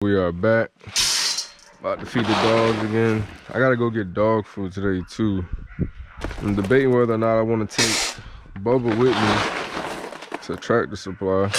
We are back. About to feed the dogs again. I gotta go get dog food today too. I'm debating whether or not I want to take Bubba with me to Tractor Supply.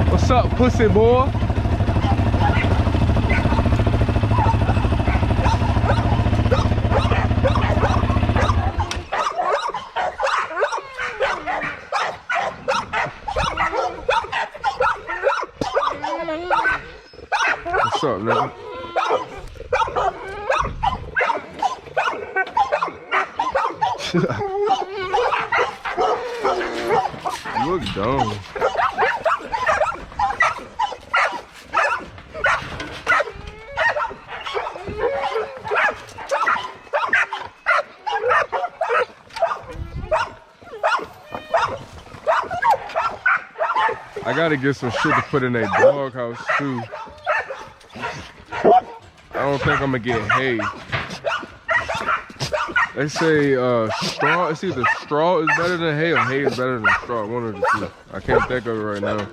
What's up, pussy boy? What's up, nigga? You look dumb. I gotta get some shit to put in a doghouse too. I don't think I'm gonna get hay. They say straw, it's either straw is better than hay or hay is better than straw. One of the two. I can't think of it right now.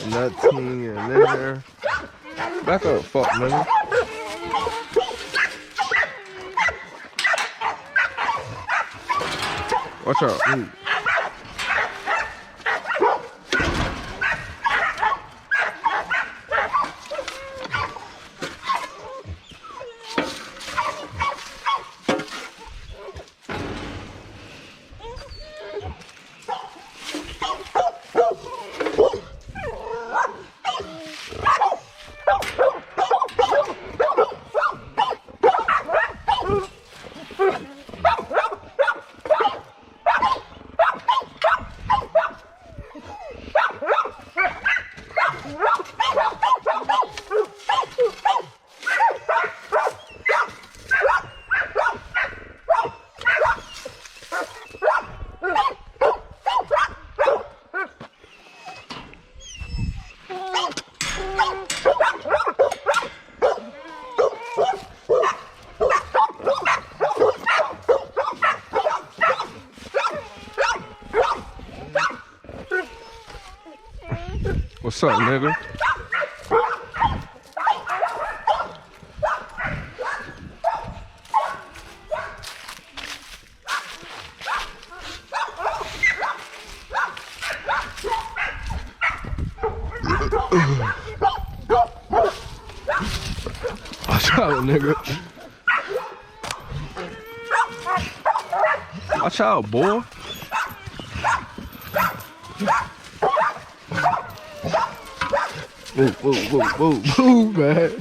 Nothing in there. Back up, fuck, nigga. Watch out. Ooh. What's up, nigga? Watch out, nigga. Watch out, boy. Whoa, whoa, whoa, whoa, man.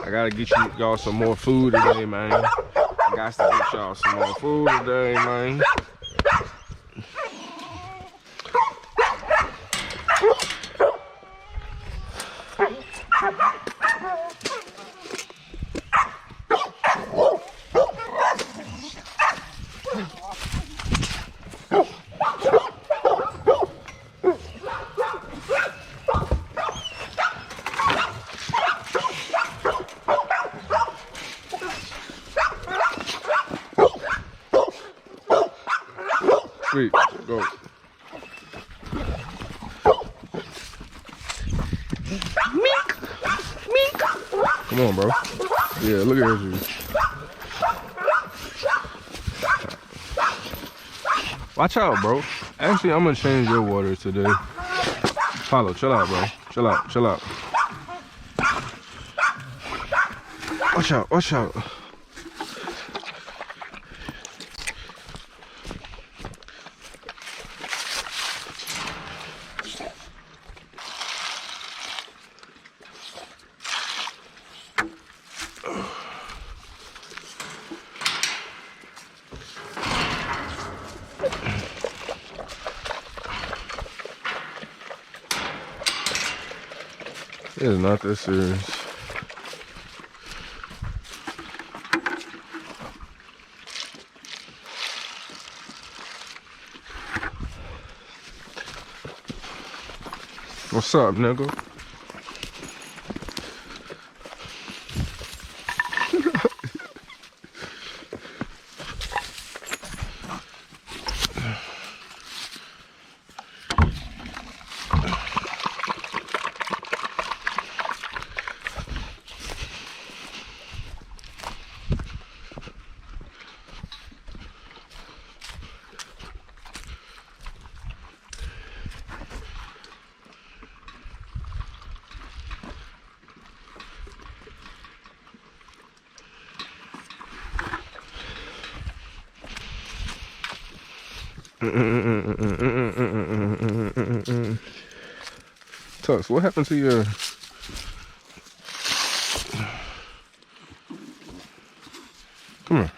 I gotta get y'all some more food today, man. I got to get y'all some more food today, man. Sweet, go. Come on, bro. Yeah, look at you. Watch out, bro. Actually, I'm gonna change your water today. Follow, chill out, bro. Chill out, chill out. Watch out, watch out. It is not that serious. What's up, nigga? Tux, what happened to your... Come here.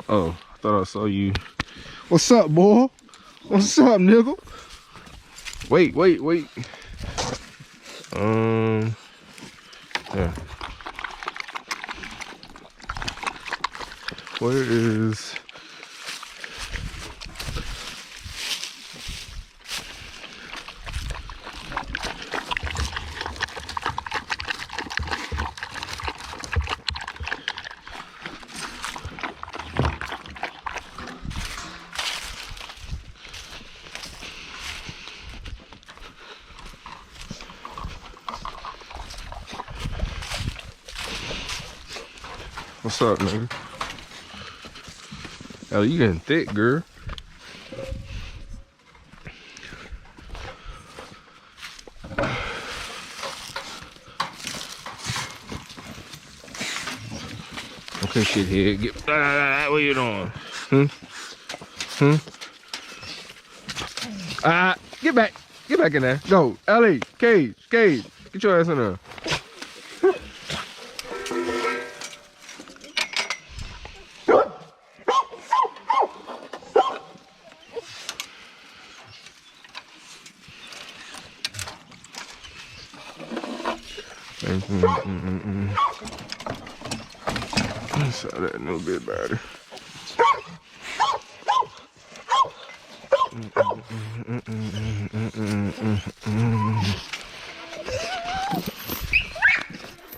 Oh, I thought I saw you. What's up, boy? What's up, nigga? Wait. Yeah. Where is... What's up, nigga? Oh, you getting thick, girl. Okay, shithead. Get what you doing? Get back. Get back in there. Go. Ellie, Cage. Get your ass in there. I saw that a little bit better.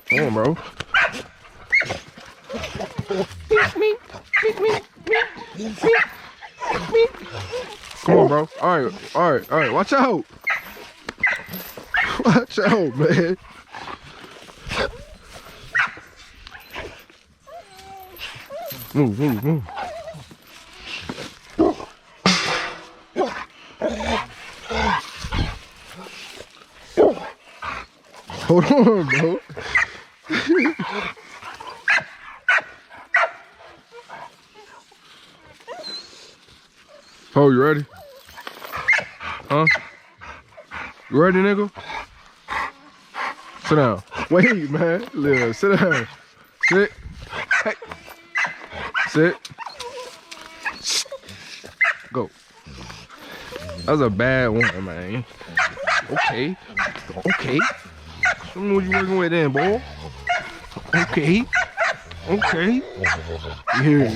Come on, bro. Come on, bro. All right. Watch out. Watch out, man. Move. Hold on, bro. Oh, you ready? Huh? You ready, nigga? Sit down. Wait, man. Liv, sit down. Sit. Hey. Sit. Go. That was a bad one, man. Okay. Show me what you working with then, boy. Okay. Yeah.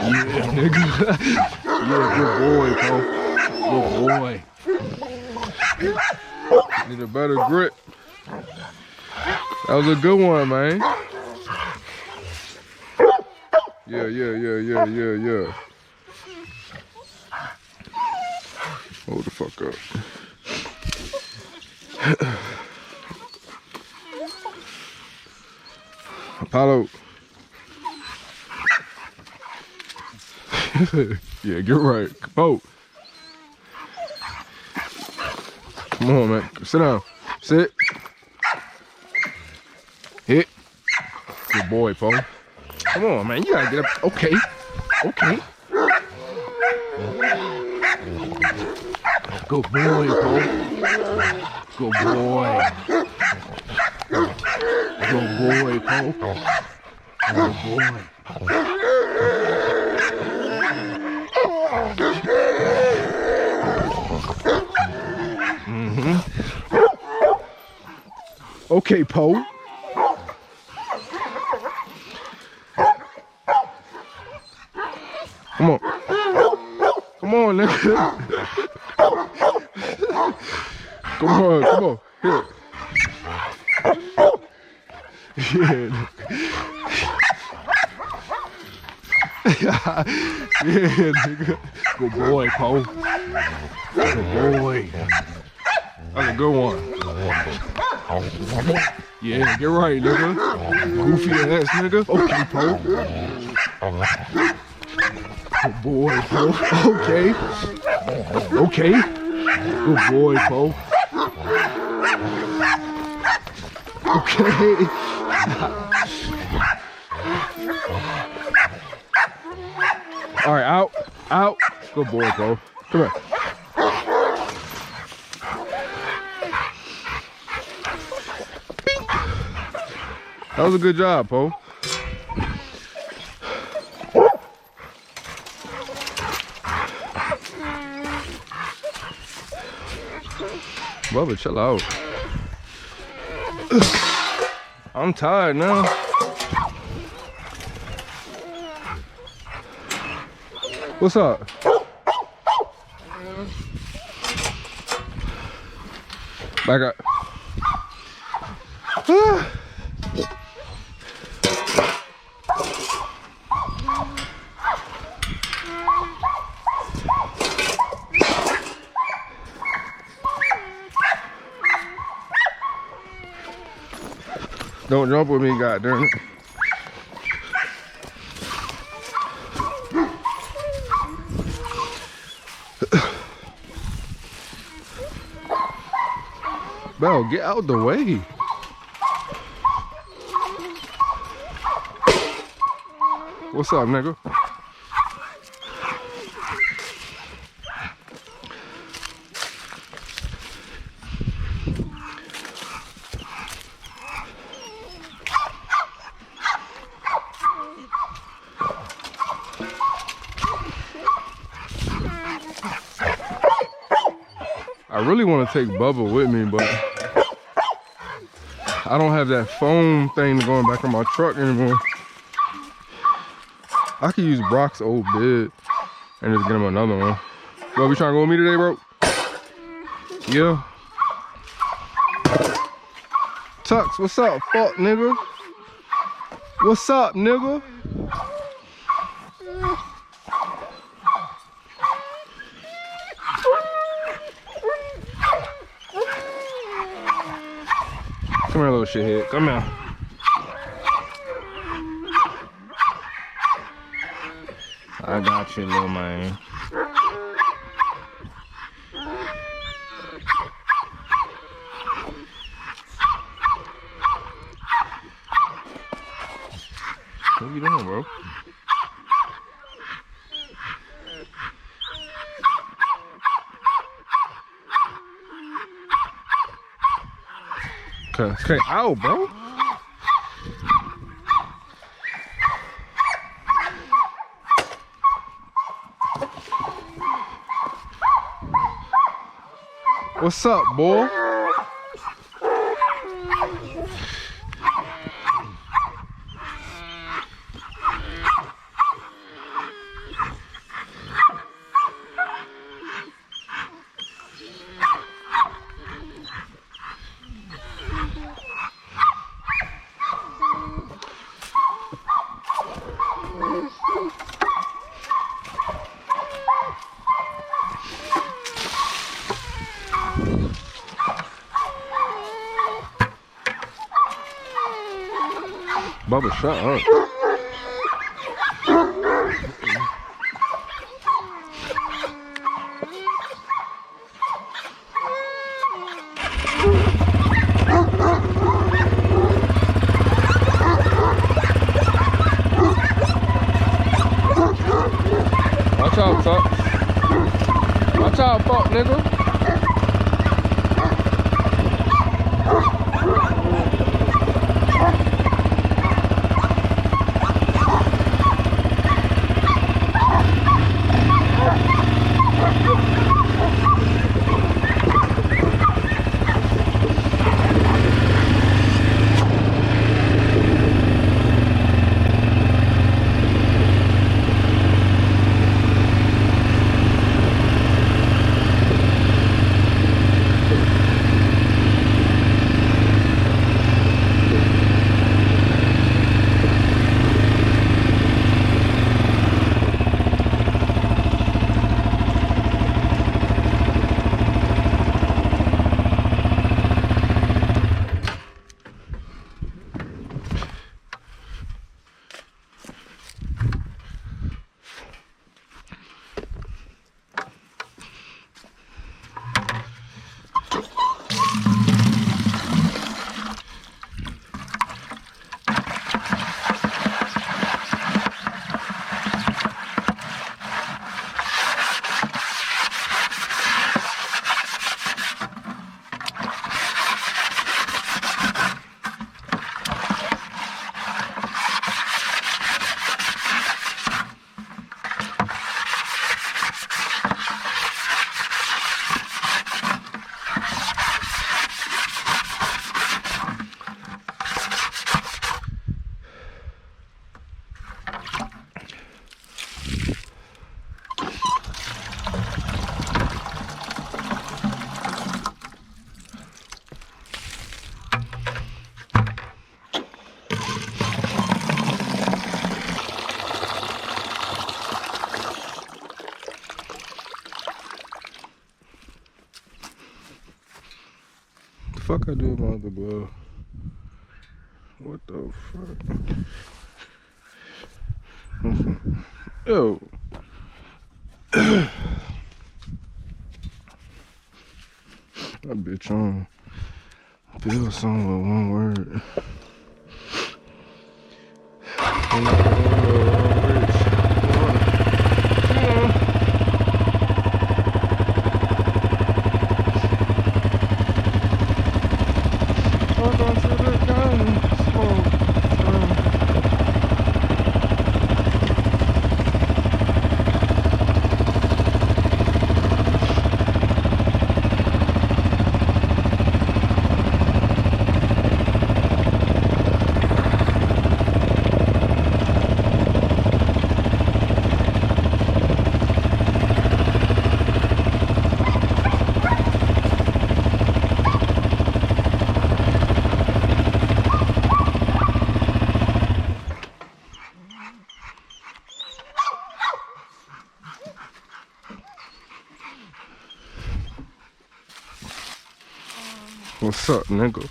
Yeah, nigga. Yeah, good boy, bro. Good boy. Need a better grip. That was a good one, man. Yeah. Hold the fuck up. Apollo. Yeah, get right. Come on. Come on, man. Sit down. Sit. Hit. Good boy, Poe. Come on, man. You gotta get up. Okay. Okay. Good boy, Poe. Good boy. Good boy, Poe. Good boy. Okay, Poe. Come on. Come on, nigga. Come on, come on. Here. Yeah. Yeah, nigga. Good boy, Poe. Good boy. That's a good one. Yeah, get right, nigga. Goofy ass nigga. Okay, Poe. Good boy, Poe. Okay. Okay. Good boy, Poe. Okay. All right, out. Out. Good boy, Poe. Come here. That was a good job, Poe. Bubba, chill out. I'm tired now. What's up? Back up. Don't jump with me, goddamn it. Bro, get out the way. What's up, nigga? I really want to take Bubba with me, but I don't have that phone thing going back on my truck anymore. I could use Brock's old bed and just get him another one. Bro, we trying to go with me today, bro? Yeah. Tux, what's up, fuck nigga? What's up, nigga? Come here, little shithead. Come here. I got you, little man. What you doing, bro? Okay, ow, bro. What's up, boy? Bubba, shut up. out, Tuck. Watch out, fuck, nigga. Fuck I do with my other glove? What the fuck? Yo. That bitch on. Feel something with one word. What's up, nigga?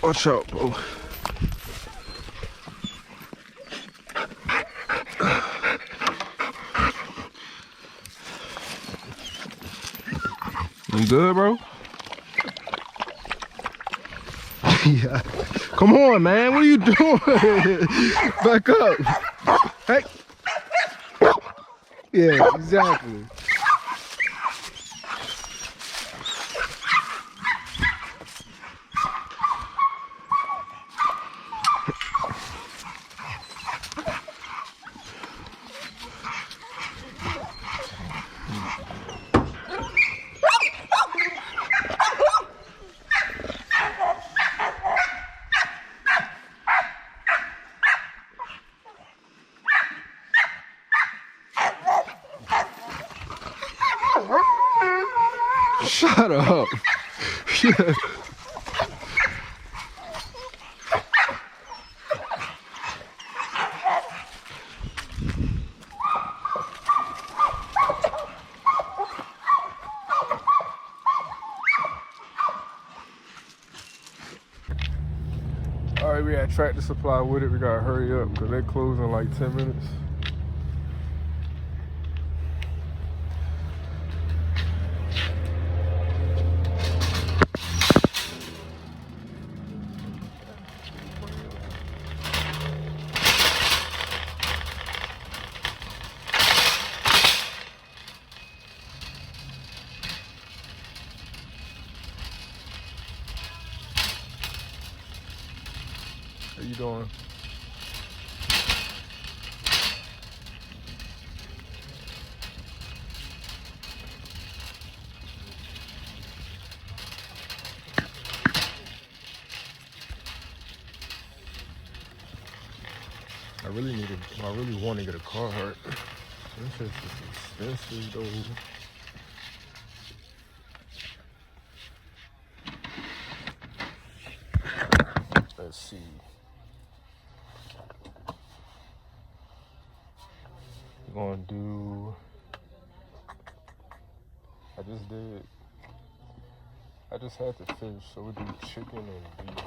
Watch out, bro. You good, bro? Yeah. Come on, man. What are you doing? Back up. Hey. Yeah, exactly. Shut up. Yeah. All right, we at Tractor Supply with it. We gotta hurry up because they're closing in like 10 minutes. doing? I really want to get a Carhartt. This is expensive though. Let's see. We're gonna do. I just had the fish, so we'll do chicken and beef.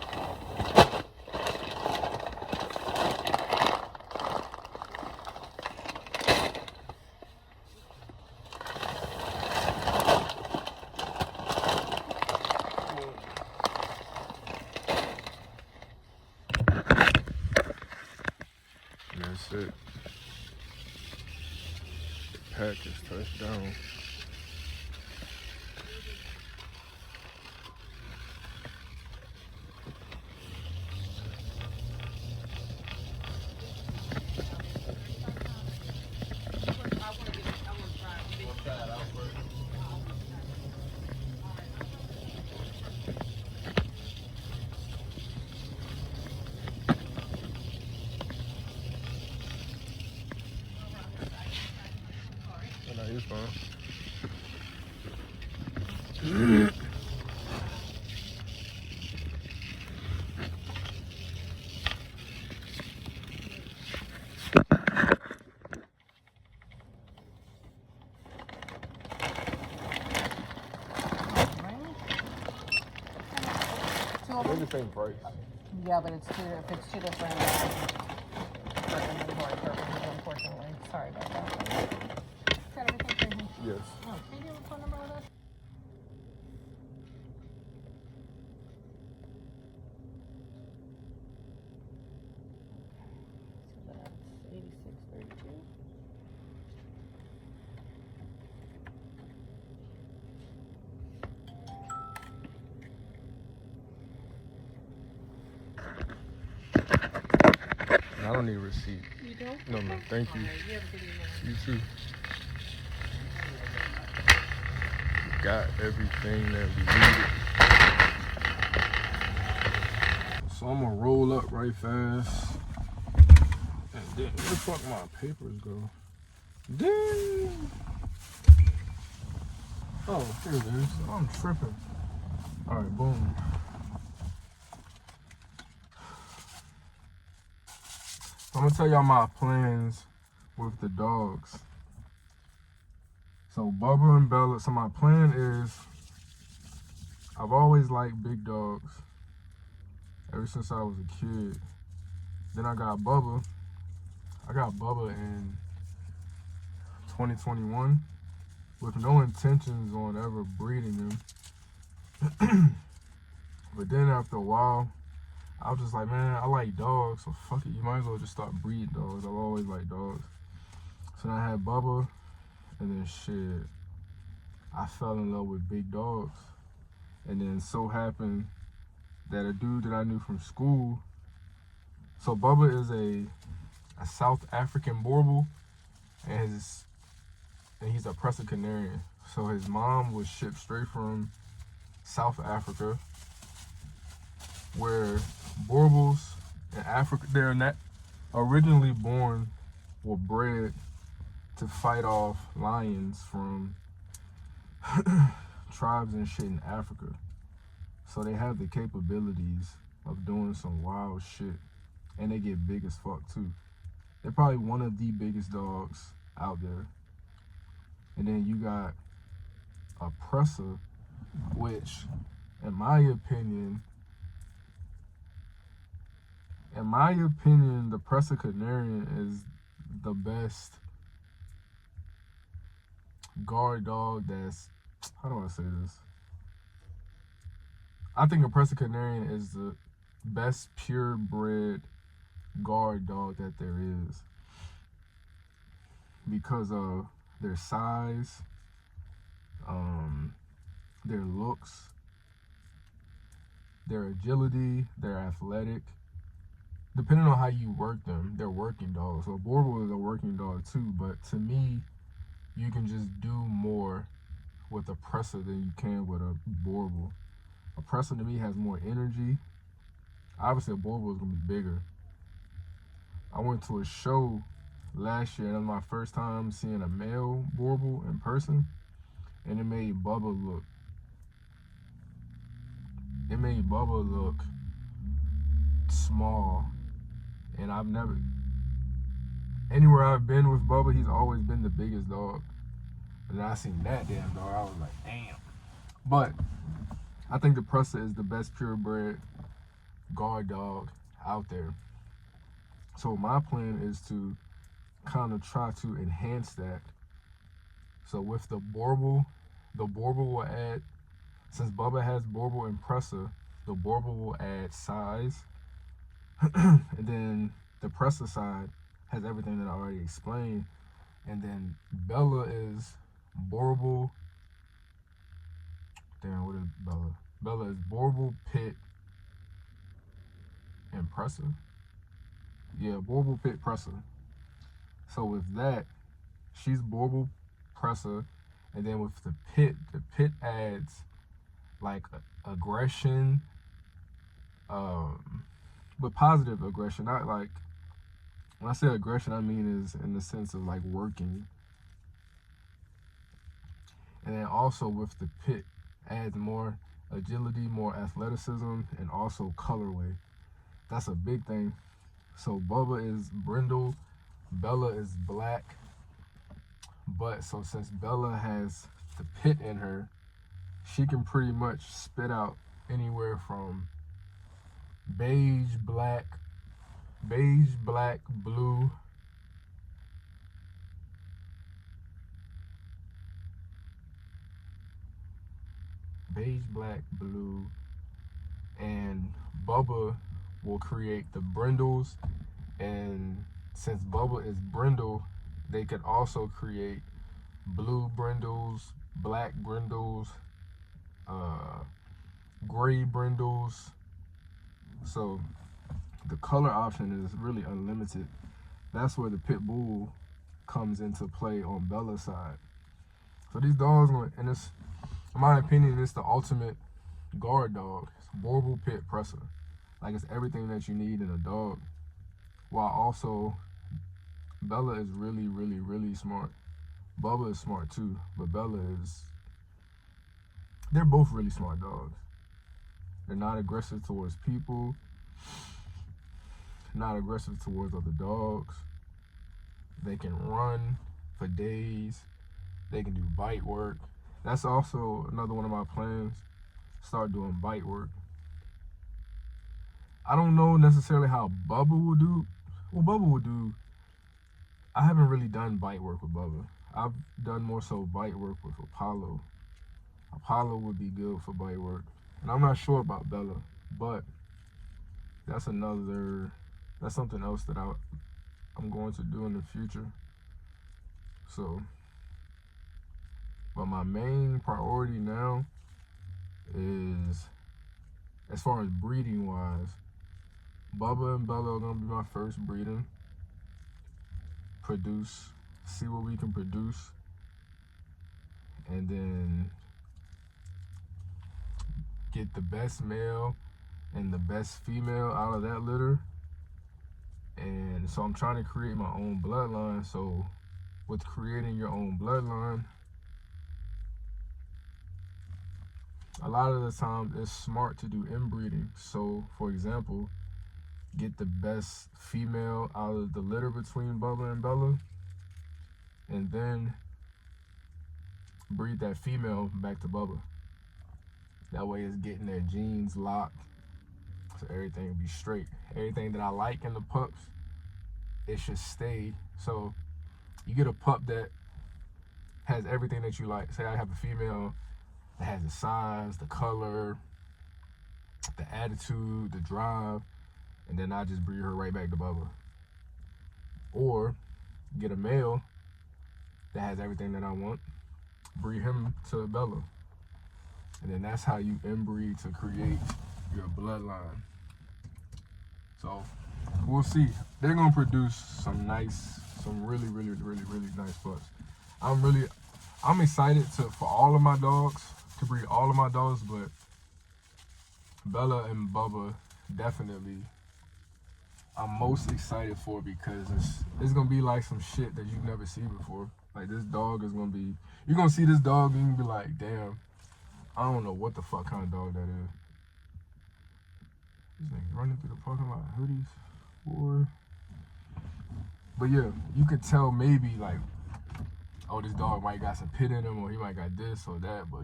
And that's it. The pack is touched down. No, you're fine. They're the same price. Yeah, but it's two different for inventory purposes, unfortunately. Sorry about that. Got everything for you? Yes. Oh, can you give a phone number with us? So that's 8632. I don't need a receipt. You don't? No, thank you. Right, you have a good evening. You too. Got everything that we needed. So I'm gonna roll up right fast. And then where the fuck my papers go? Damn. Oh, here it is. I'm tripping. Alright, boom. I'm gonna tell y'all my plans with the dogs. So Bubba and Bella, so my plan is, I've always liked big dogs ever since I was a kid. Then I got Bubba. I got Bubba in 2021 with no intentions on ever breeding him. But then after a while, I was just like, man, I like dogs, so fuck it, you might as well just start breeding dogs. I've always liked dogs. So then I had Bubba, and then shit, I fell in love with big dogs. And then so happened that a dude that I knew from school, so Bubba is a South African Borbal, and he's a Presa Canarian. So his mom was shipped straight from South Africa, where Borbals in Africa, they're not originally born or bred to fight off lions from tribes and shit in Africa. So they have the capabilities of doing some wild shit, and they get big as fuck too. They're probably one of the biggest dogs out there. And then you got a Presa, which in my opinion, the Presa Canarian is the best guard dog that's, how do I say this? I think a Presa Canarian is the best purebred guard dog that there is, because of their size, their looks, their agility, their athletic, depending on how you work them, they're working dogs. So a Borbal is a working dog too, but to me, you can just do more with a Presser than you can with a Borbal. A Presser to me has more energy. Obviously, a Borbal is gonna be bigger. I went to a show last year, and it was my first time seeing a male Borbal in person, and it made Bubba look. It made Bubba look small, and I've never, anywhere I've been with Bubba, he's always been the biggest dog. And then I seen that damn dog, I was like, damn. But I think the Presser is the best purebred guard dog out there. So my plan is to kind of try to enhance that. So with the Borbal will add, since Bubba has Borbal and Presser, the Borbal will add size. And then the Presser side has everything that I already explained. And then Bella is Borbal. Damn, what is Bella? Bella is Borbal, Pit, and Presser. Yeah, Borbal, Pit, Presser. So with that, she's Borbal, Presser, and then with the Pit adds like aggression, but positive aggression. Not like, when I say aggression, I mean is in the sense of like working. And then also with the Pit adds more agility, more athleticism, and also colorway. That's a big thing. So Bubba is brindle, Bella is black. But so since Bella has the Pit in her, she can pretty much spit out anywhere from beige, black, blue, and Bubba will create the brindles. And since Bubba is brindle, they could also create blue brindles, black brindles, gray brindles. So the color option is really unlimited. That's where the Pit Bull comes into play on Bella's side. So these dogs, and it's, in my opinion, it's the ultimate guard dog. It's Borbal, Pit, Presser. Like, it's everything that you need in a dog. While also, Bella is really, really, really smart. Bubba is smart too, but Bella is, they're both really smart dogs. They're not aggressive towards people, not aggressive towards other dogs. They can run for days. They can do bite work. That's also another one of my plans, start doing bite work. I don't know necessarily how Bubba will do. Well, Bubba will do, I haven't really done bite work with Bubba. I've done more so bite work with Apollo. Apollo would be good for bite work. And I'm not sure about Bella, but that's something else that I'm going to do in the future. So, but my main priority now is, as far as breeding wise, Bubba and Bella are gonna be my first breeding. See what we can produce, and then get the best male and the best female out of that litter. And so I'm trying to create my own bloodline. So with creating your own bloodline, a lot of the time it's smart to do inbreeding. So for example, get the best female out of the litter between Bubba and Bella, and then breed that female back to Bubba. That way it's getting their genes locked, so everything will be straight. Everything that I like in the pups, it should stay. So you get a pup that has everything that you like. Say I have a female that has the size, the color, the attitude, the drive, and then I just breed her right back to Bubba. Or get a male that has everything that I want, breed him to Bella. And then that's how you inbreed to create your bloodline. So we'll see. They're gonna produce some really, really, really, really nice pups. I'm excited for all of my dogs, to breed all of my dogs, but Bella and Bubba definitely I'm most excited for, because it's gonna be like some shit that you've never seen before. Like, this dog is gonna be, you're gonna see this dog and you can be like, damn, I don't know what the fuck kind of dog that is. These niggas running through the parking lot, hoodies, boy. But yeah, you could tell maybe like, oh, this dog might got some pit in him, or he might got this or that, but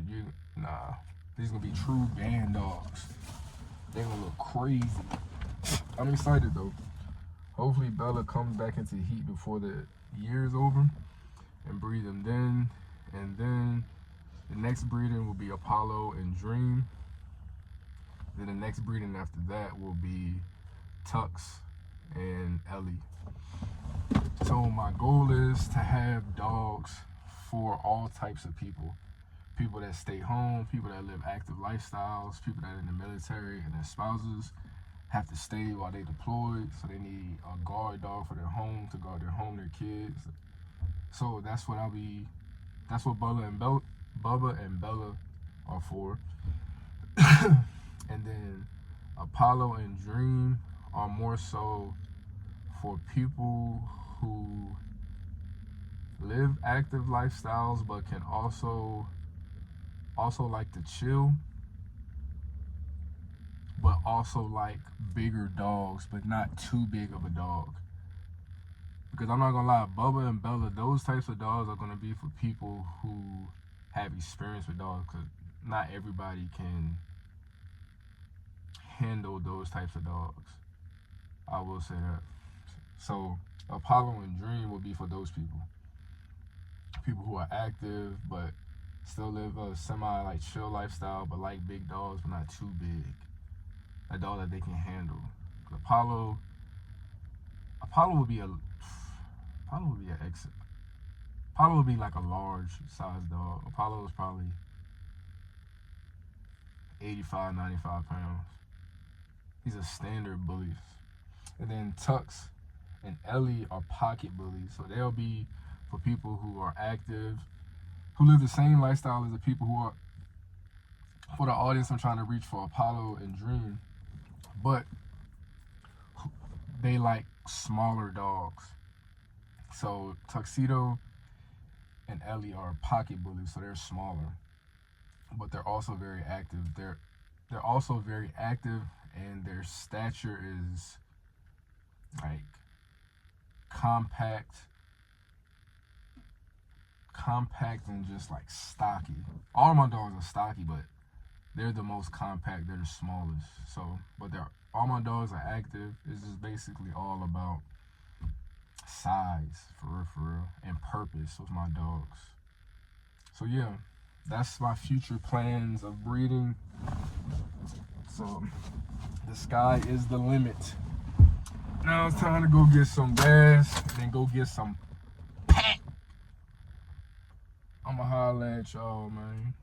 nah. These gonna be true band dogs. They gonna look crazy. I'm excited though. Hopefully Bella comes back into heat before the year is over and breed them then. And then the next breeding will be Apollo and Dream. Then the next breeding after that will be Tux and Ellie. So my goal is to have dogs for all types of people. People that stay home, people that live active lifestyles, people that are in the military and their spouses have to stay while they deployed, so they need a guard dog for their home, to guard their home, their kids. So that's what Bubba and Bella are for. And then Apollo and Dream are more so for people who live active lifestyles but can also like to chill, but also like bigger dogs, but not too big of a dog. Because I'm not gonna lie, Bubba and Bella, those types of dogs are gonna be for people who have experience with dogs, because not everybody can handle those types of dogs. I will say that. So Apollo and Dream will be for those people. People who are active but still live a semi like chill lifestyle, but like big dogs but not too big. A dog that they can handle. Apollo would be like a large size dog. Apollo is probably 85, 95 pounds. He's a standard bully. And then Tux and Ellie are pocket bullies. So they'll be for people who are active, who live the same lifestyle as the people who are, for the audience I'm trying to reach for Apollo and Dream, but they like smaller dogs. So Tuxedo and Ellie are pocket bullies, so they're smaller, but they're also very active. They're also very active, and their stature is like compact and just like stocky. All of my dogs are stocky, but they're the most compact. They're the smallest. So, but all my dogs are active. It's just basically all about size, for real, and purpose with my dogs. So yeah, that's my future plans of breeding. So the sky is the limit. Now it's time to go get some gas, then go get some pack. I'ma holler at y'all, man.